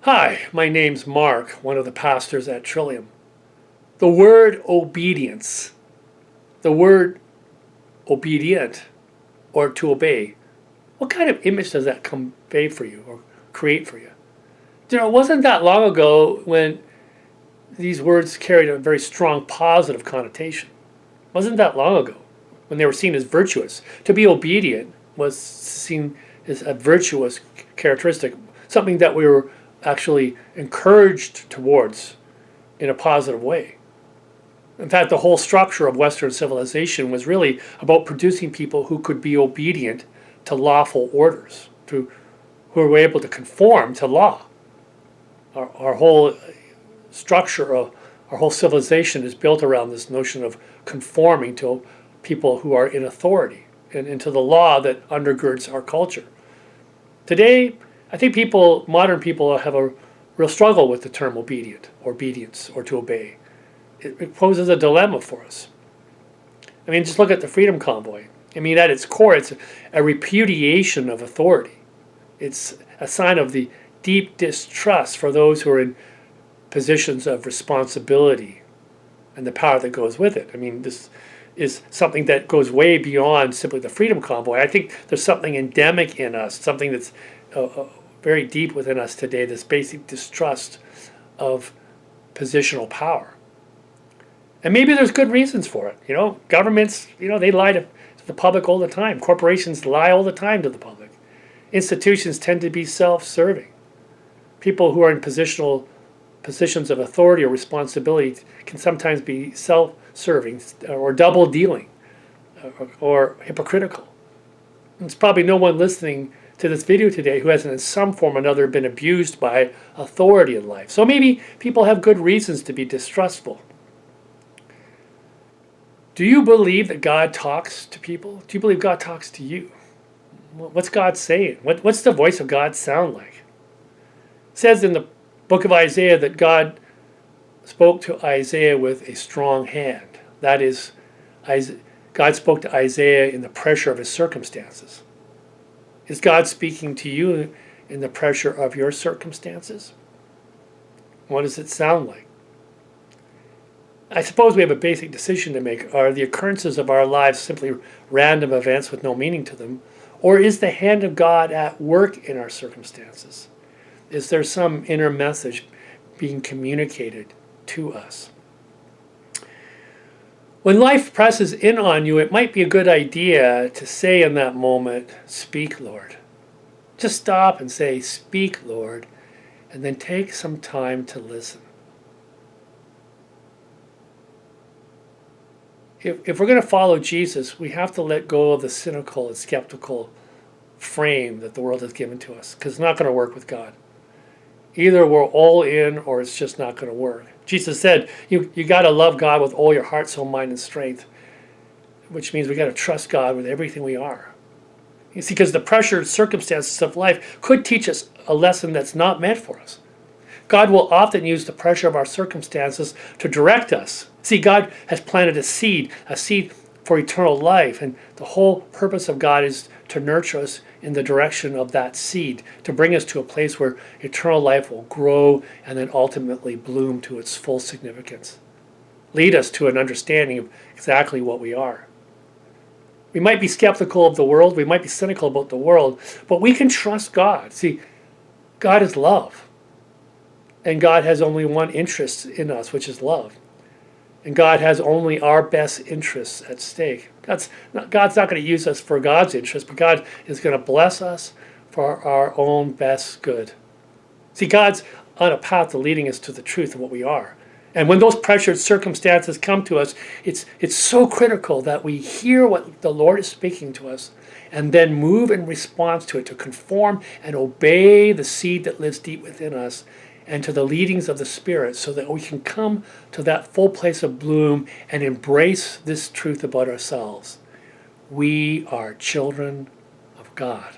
Hi, my name's Mark, one of the pastors at Trillium. The word obedience, the word obedient, or to obey, what kind of image does that convey for you or create for you? It wasn't that long ago when these words carried a very strong positive connotation. It wasn't that long ago when they were seen as virtuous. To be obedient was seen as a virtuous characteristic, something that we were actually encouraged towards in a positive way. In fact, the whole structure of Western civilization was really about producing people who could be obedient to lawful orders, who were able to conform to law. Our whole structure of our whole civilization is built around this notion of conforming to people who are in authority and to the law that undergirds our culture. Today, I think modern people have a real struggle with the term obedience, or to obey. It poses a dilemma for us. I mean, just look at the Freedom Convoy. I mean, at its core, it's a repudiation of authority. It's a sign of the deep distrust for those who are in positions of responsibility and the power that goes with it. I mean, this is something that goes way beyond simply the Freedom Convoy. I think there's something endemic in us, something that's very deep within us today, this basic distrust of positional power. And maybe there's good reasons for it. Governments, they lie to the public all the time. Corporations lie all the time to the public. Institutions tend to be self-serving. People who are in positions of authority or responsibility can sometimes be self-serving or double-dealing or hypocritical. There's probably no one listening to this video today who hasn't in some form or another been abused by authority in life. So maybe people have good reasons to be distrustful. Do you believe that God talks to people? Do you believe God talks to you? What's God saying? What's the voice of God sound like? It says in the book of Isaiah that God spoke to Isaiah with a strong hand. That is, God spoke to Isaiah in the pressure of his circumstances. Is God speaking to you in the pressure of your circumstances? What does it sound like? I suppose we have a basic decision to make. Are the occurrences of our lives simply random events with no meaning to them? Or is the hand of God at work in our circumstances? Is there some inner message being communicated to us? When life presses in on you, it might be a good idea to say in that moment, "Speak, Lord." Just stop and say, "Speak, Lord," and then take some time to listen. If we're going to follow Jesus, we have to let go of the cynical and skeptical frame that the world has given to us, because it's not going to work with God. Either we're all in or it's just not going to work. Jesus said, you got to love God with all your heart, soul, mind, and strength, which means we got to trust God with everything we are. You see, because the pressured circumstances of life could teach us a lesson that's not meant for us. God will often use the pressure of our circumstances to direct us. See, God has planted a seed for eternal life, and the whole purpose of God is to nurture us in the direction of that seed, to bring us to a place where eternal life will grow and then ultimately bloom to its full significance. Lead us to an understanding of exactly what we are. We might be skeptical of the world, we might be cynical about the world, but we can trust God. See, God is love. And God has only one interest in us, which is love. And God has only our best interests at stake. God's not going to use us for God's interest, but God is going to bless us for our own best good. See, God's on a path to leading us to the truth of what we are. And when those pressured circumstances come to us, it's so critical that we hear what the Lord is speaking to us and then move in response to it, to conform and obey the seed that lives deep within us and to the leadings of the Spirit, so that we can come to that full place of bloom and embrace this truth about ourselves. We are children of God.